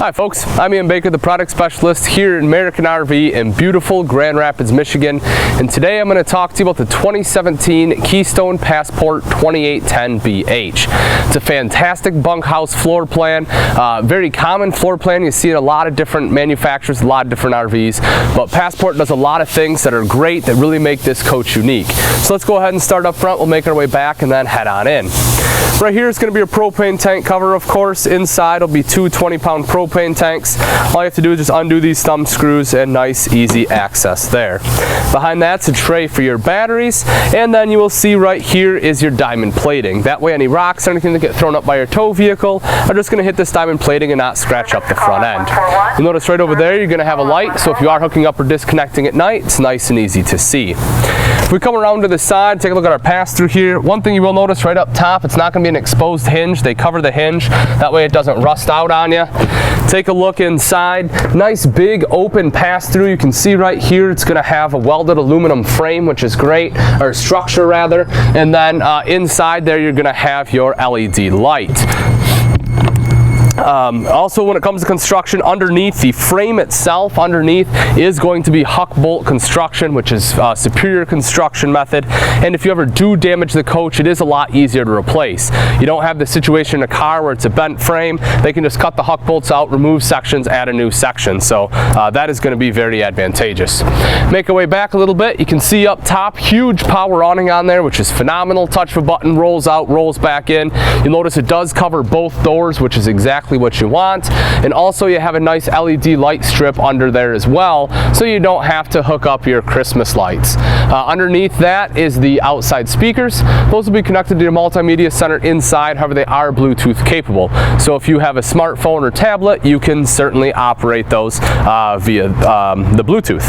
Hi folks, I'm Ian Baker, the product specialist here at American RV in beautiful Grand Rapids, Michigan. And today I'm going to talk to you about the 2017 Keystone Passport 2810BH. It's a fantastic bunkhouse floor plan, very common floor plan. You see it in a lot of different manufacturers, a lot of different RVs, but Passport does a lot of things that are great that really make this coach unique. So let's go ahead and start up front. We'll make our way back and then head on in. Right here is going to be a propane tank cover, of course. Inside will be two 20-pound propane tanks. All you have to do is just undo these thumb screws and nice, easy access there. Behind that's a tray for your batteries, and then you will see right here is your diamond plating. That way any rocks or anything that get thrown up by your tow vehicle are just going to hit this diamond plating and not scratch up the front end. You'll notice right over there you're going to have a light, so if you are hooking up or disconnecting at night, it's nice and easy to see. If we come around to the side, take a look at our pass-through here. One thing you will notice right up top, it's not going to be an exposed hinge. They cover the hinge. That way it doesn't rust out on you. Take a look inside. Nice big open pass-through. You can see right here it's going to have a welded aluminum frame, which is great, or structure rather. And then inside there you're going to have your LED light. Also, when it comes to construction, underneath the frame itself, underneath is going to be huck bolt construction, which is a superior construction method. And if you ever do damage the coach, it is a lot easier to replace. You don't have the situation in a car where it's a bent frame. They can just cut the huck bolts out, remove sections, add a new section. So that is going to be very advantageous. Make our way back a little bit. You can see up top, huge power awning on there, which is phenomenal. Touch of a button, rolls out, rolls back in. You'll notice it does cover both doors, which is exactly what you want. And also you have a nice LED light strip under there as well, so you don't have to hook up your Christmas lights. Underneath that is the outside speakers. Those will be connected to your multimedia center inside. However, they are Bluetooth capable, so if you have a smartphone or tablet, you can certainly operate those via the Bluetooth.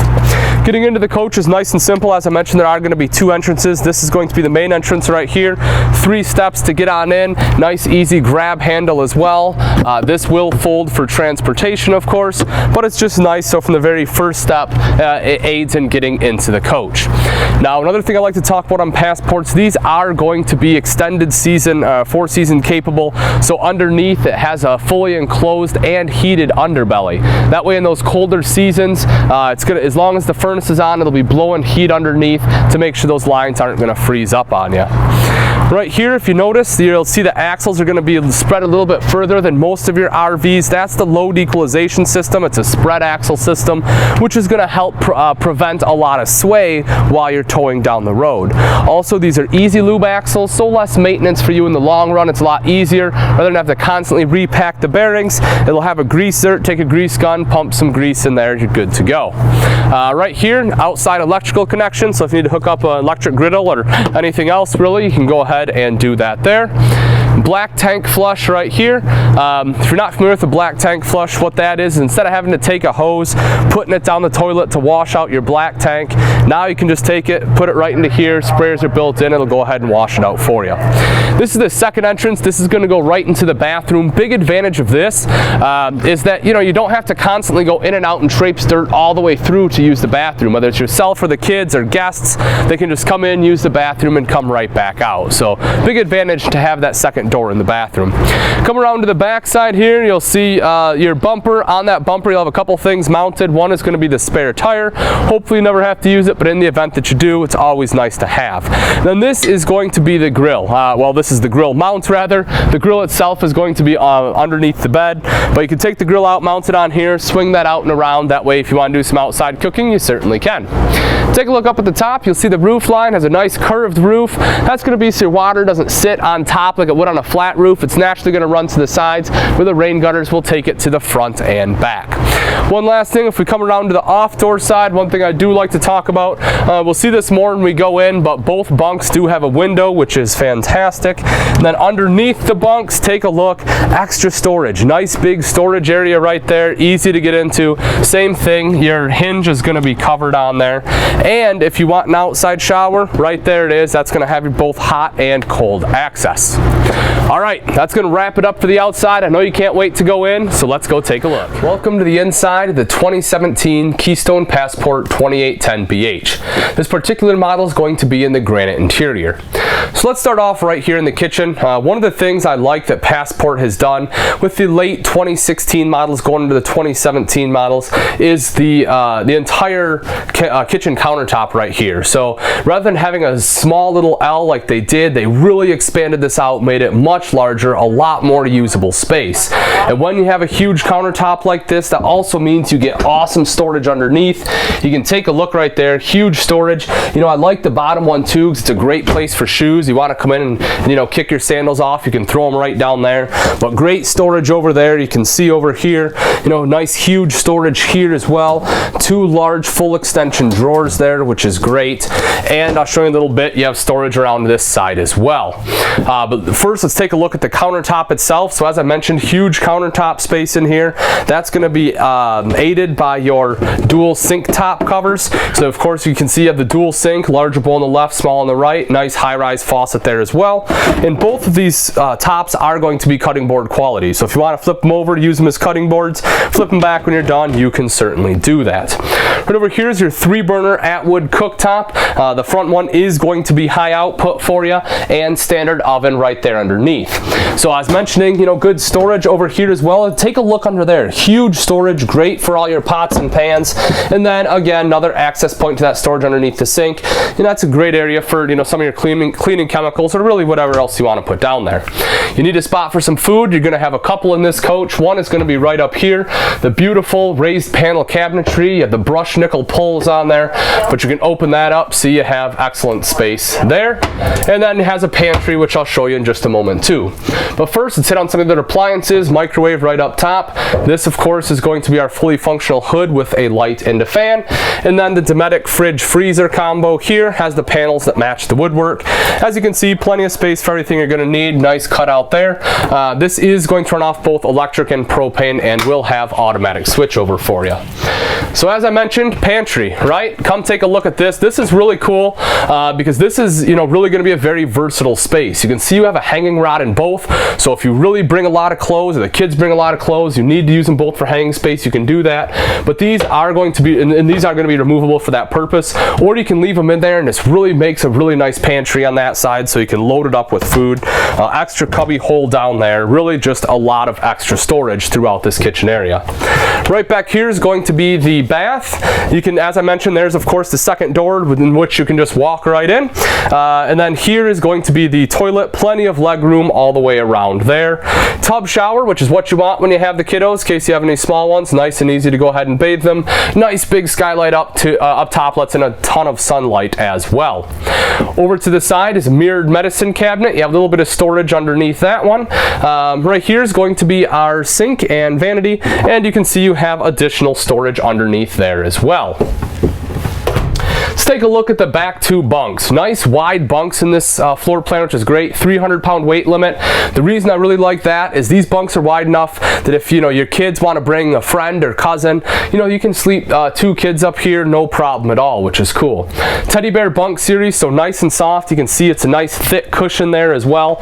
Getting into the coach is nice and simple. As I mentioned, there are going to be two entrances. This is going to be the main entrance right here. 3 steps to get on in. Nice easy grab handle as well. This will fold for transportation, of course, but it's just nice. So from the very first step, it aids in getting into the coach. Now, another thing I like to talk about on Passports, these are going to be extended season, 4-season capable. So underneath it has a fully enclosed and heated underbelly. That way in those colder seasons, it's gonna, as long as the furnace is on, it'll be blowing heat underneath to make sure those lines aren't going to freeze up on you. Right here, if you notice, you'll see the axles are going to be spread a little bit further than most of your RVs. That's the load equalization system. It's a spread axle system, which is going to help prevent a lot of sway while you're towing down the road. Also, these are easy lube axles, so less maintenance for you in the long run. It's a lot easier rather than have to constantly repack the bearings. It'll have a greaser, take a grease gun, pump some grease in there, you're good to go. Right here, outside electrical connection, so if you need to hook up an electric griddle or anything else really, you can go ahead and do that there. Black tank flush right here. If you're not familiar with the black tank flush, what that is, instead of having to take a hose, putting it down the toilet to wash out your black tank, now you can just take it, put it right into here. Sprayers are built in, it'll go ahead and wash it out for you. This is the second entrance. This is going to go right into the bathroom. Big advantage of this is that you don't have to constantly go in and out and traipse dirt all the way through to use the bathroom. Whether it's yourself or the kids or guests, they can just come in, use the bathroom, and come right back out. So big advantage to have that second door in the bathroom. Come around to the back side here, you'll see your bumper. On that bumper you'll have a couple things mounted. One is going to be the spare tire. Hopefully you never have to use it, but in the event that you do, it's always nice to have. Then this is going to be the grill. Well, this is the grill mount rather. The grill itself is going to be underneath the bed, but you can take the grill out, mount it on here, swing that out and around. That way if you want to do some outside cooking, you certainly can. Take a look up at the top. You'll see the roof line has a nice curved roof. That's going to be so your water doesn't sit on top like it would on a flat roof. It's naturally going to run to the sides, where the rain gutters will take it to the front and back. One last thing, if we come around to the off door side, one thing I do like to talk about, we'll see this more when we go in, but both bunks do have a window, which is fantastic. And then underneath the bunks, take a look, extra storage. Nice big storage area right there, easy to get into. Same thing, your hinge is going to be covered on there. And if you want an outside shower, right there it is. That's going to have you both hot and cold access. All right, that's going to wrap it up for the outside. I know you can't wait to go in, so let's go take a look. Welcome to the inside of the 2017 Keystone Passport 2810BH. This particular model is going to be in the granite interior. So let's start off right here in the kitchen. One of the things I like that Passport has done with the late 2016 models going into the 2017 models is the entire kitchen countertop right here. So rather than having a small little L like they did, they really expanded this out, made it much larger, a lot more usable space. And when you have a huge countertop like this, that also means you get awesome storage underneath. You can take a look right there, huge storage. You know, I like the bottom one too because it's a great place for shoes. You want to come in and, you know, kick your sandals off, you can throw them right down there. But great storage over there. You can see over here, you know, nice huge storage here as well. Two large full extension drawers there, which is great. And I'll show you in a little bit, you have storage around this side as well. But first, let's take a look at the countertop itself. So as I mentioned, huge countertop space in here. That's going to be aided by your dual sink top covers. So of course you can see you have the dual sink, larger bowl on the left, small on the right, nice high-rise faucet there as well. And both of these tops are going to be cutting board quality. So if you want to flip them over, use them as cutting boards, flip them back when you're done, you can certainly do that. Right over here is your 3-burner Atwood cooktop. The front one is going to be high output for you and standard oven right there underneath. So I was mentioning, you know, good storage over here as well. Take a look under there. Huge storage, great for all your pots and pans. And then again, another access point to that storage underneath the sink. And that's a great area for, you know, some of your cleaning chemicals or really whatever else you want to put down there. You need a spot for some food. You're going to have a couple in this coach. One is going to be right up here. The beautiful raised panel cabinetry. You have the brushed nickel pulls on there, but you can open that up so you have excellent space there. And then it has a pantry, which I'll show you in just a moment too. But first, let's hit on some of the appliances. Microwave right up top. This, of course, is going to be our fully functional hood with a light and a fan. And then the Dometic fridge freezer combo here has the panels that match the woodwork. As you can see, plenty of space for everything you're going to need. Nice cutout there. This is going to run off both electric and propane and will have automatic switchover for you. So as I mentioned, pantry, right? Come take a look at this. This is really cool because this is, you know, really going to be a very versatile space. You can see you have a hanging rod in both. So if you really bring a lot of clothes or the kids bring a lot of clothes, you need to use them both for hanging space, you can do that. But these are going to be, and these are going to be removable for that purpose, or you can leave them in there and this really makes a really nice pantry on that side so you can load it up with food. Extra cubby hole down there, really just a lot of extra storage throughout this kitchen area. Right back here is going to be the bath. You can, as I mentioned, there's of course the second door within which you can just walk right in. And then here is going to be the toilet, plenty of leg room all the way around there. Tub shower, which is what you want when you have the kiddos, in case you have any small ones, nice and easy to go ahead and bathe them. Nice big skylight up top, lets in a ton of sunlight as well. Over to the side is a mirrored medicine cabinet. You have a little bit of storage underneath that one. Right here is going to be our sink and vanity, and you can see you have additional storage underneath there as well. Let's take a look at the back two bunks. Nice wide bunks in this floor plan, which is great. 300-pound weight limit. The reason I really like that is these bunks are wide enough that if, you know, your kids want to bring a friend or cousin, you know, you can sleep 2 kids up here, no problem at all, which is cool. Teddy bear bunk series, so nice and soft. You can see it's a nice thick cushion there as well,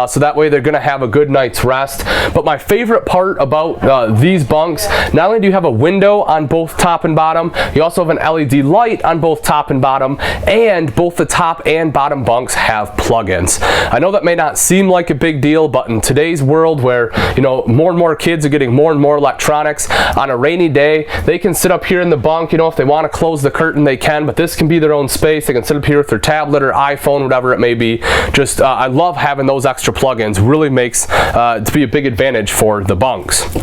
so that way they're going to have a good night's rest. But my favorite part about these bunks, not only do you have a window on both top and bottom, you also have an LED light on both top and bottom, and both the top and bottom bunks have plug-ins. I know that may not seem like a big deal, but in today's world where, you know, more and more kids are getting more and more electronics, on a rainy day they can sit up here in the bunk. You know, if they want to close the curtain they can, but this can be their own space. They can sit up here with their tablet or iPhone, whatever it may be. Just I love having those extra plug-ins. Really makes to be a big advantage for the bunks.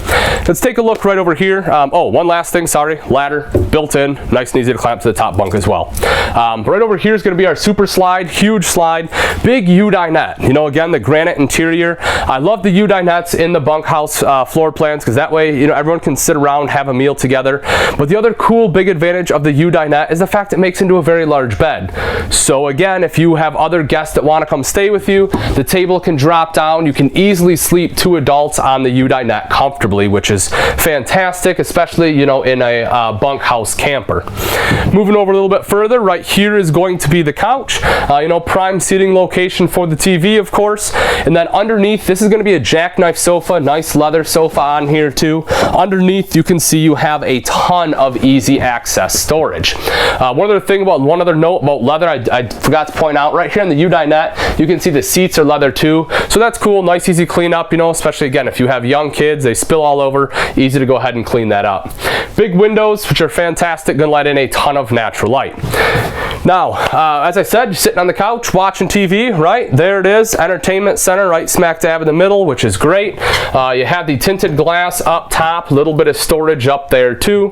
Let's take a look right over here. Oh, one last thing, sorry, ladder built in, nice and easy to clamp to the top bunk as well. Right over here is going to be our super slide, huge slide, big U dinette. You know, again, the granite interior. I love the U dinettes in the bunkhouse floor plans because that way, you know, everyone can sit around, have a meal together. But the other cool big advantage of the U dinette is the fact it makes into a very large bed. So again, if you have other guests that want to come stay with you, the table can drop down. You can easily sleep 2 adults on the U dinette comfortably, which is fantastic, especially, you know, in a bunkhouse camper. Moving over a little bit further, further, right here is going to be the couch. You know, prime seating location for the TV, of course. And then underneath, this is going to be a jackknife sofa, nice leather sofa on here too. Underneath, you can see you have a ton of easy access storage. One other note about leather, I forgot to point out, right here on the U-dinette, you can see the seats are leather too. So that's cool, nice easy clean up, you know, especially again, if you have young kids, they spill all over, easy to go ahead and clean that up. Big windows, which are fantastic, gonna let in a ton of natural light. Now, as I said, you're sitting on the couch watching TV, right? There it is, entertainment center right smack dab in the middle, which is great. You have the tinted glass up top, a little bit of storage up there too.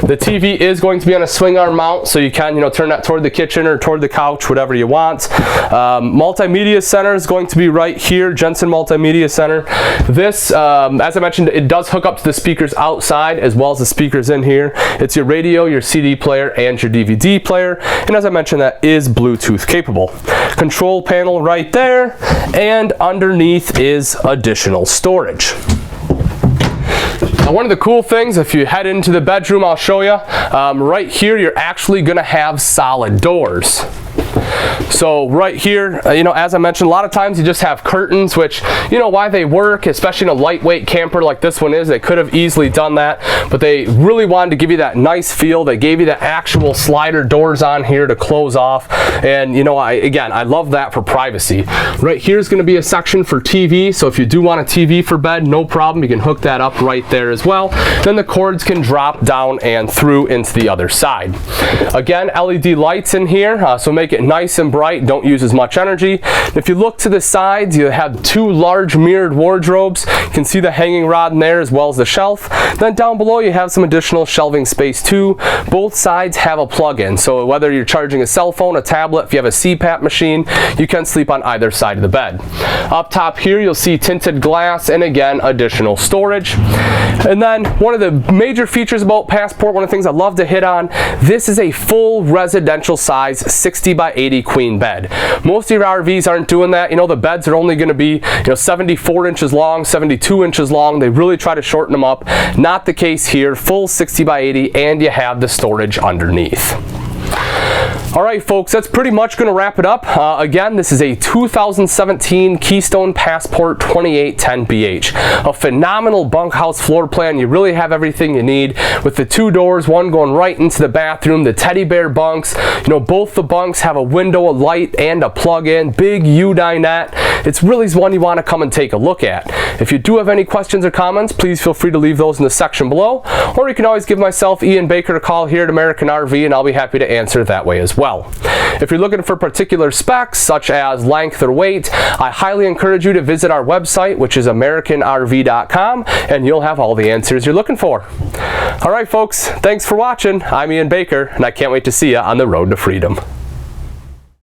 The TV is going to be on a swing arm mount, so you can, you know, turn that toward the kitchen or toward the couch, whatever you want. Multimedia center is going to be right here, Jensen Multimedia Center. This, as I mentioned, it does hook up to the speakers outside as well as the speakers in here. It's your radio, your CD player, and your DVD player. And as I mentioned, that is Bluetooth capable. Control panel right there, and underneath is additional storage. Now, one of the cool things, if you head into the bedroom, I'll show you, right here, you're actually gonna have solid doors. So right here, you know, as I mentioned, a lot of times you just have curtains, which, you know, why they work, especially in a lightweight camper like this one is, they could have easily done that, but they really wanted to give you that nice feel. They gave you the actual slider doors on here to close off. And, you know, I love that for privacy. Right here is going to be a section for TV. So if you do want a TV for bed, no problem. You can hook that up right there as well. Then the cords can drop down and through into the other side. Again, LED lights in here, so make it nice and bright, don't use as much energy. If you look to the sides, you have two large mirrored wardrobes. You can see the hanging rod in there as well as the shelf. Then down below you have some additional shelving space too. Both sides have a plug-in, so whether you're charging a cell phone, a tablet, if you have a CPAP machine, you can sleep on either side of the bed. Up top here you'll see tinted glass and again additional storage. And then one of the major features about Passport, one of the things I love to hit on, this is a full residential size 60 by 80 queen bed. Most of your RVs aren't doing that. You know, the beds are only going to be, you know, 74 inches long, 72 inches long. They really try to shorten them up. Not the case here. Full 60 by 80, and you have the storage underneath. All right, folks, that's pretty much going to wrap it up. Again, this is a 2017 Keystone Passport 2810BH. A phenomenal bunkhouse floor plan. You really have everything you need with the two doors, one going right into the bathroom, the teddy bear bunks. You know, both the bunks have a window, a light, and a plug-in. Big U-dinette. It's really one you want to come and take a look at. If you do have any questions or comments, please feel free to leave those in the section below, or you can always give myself, Ian Baker, a call here at American RV, and I'll be happy to answer that way as well. If you're looking for particular specs, such as length or weight, I highly encourage you to visit our website, which is AmericanRV.com, and you'll have all the answers you're looking for. All right, folks, thanks for watching. I'm Ian Baker, and I can't wait to see you on the road to freedom.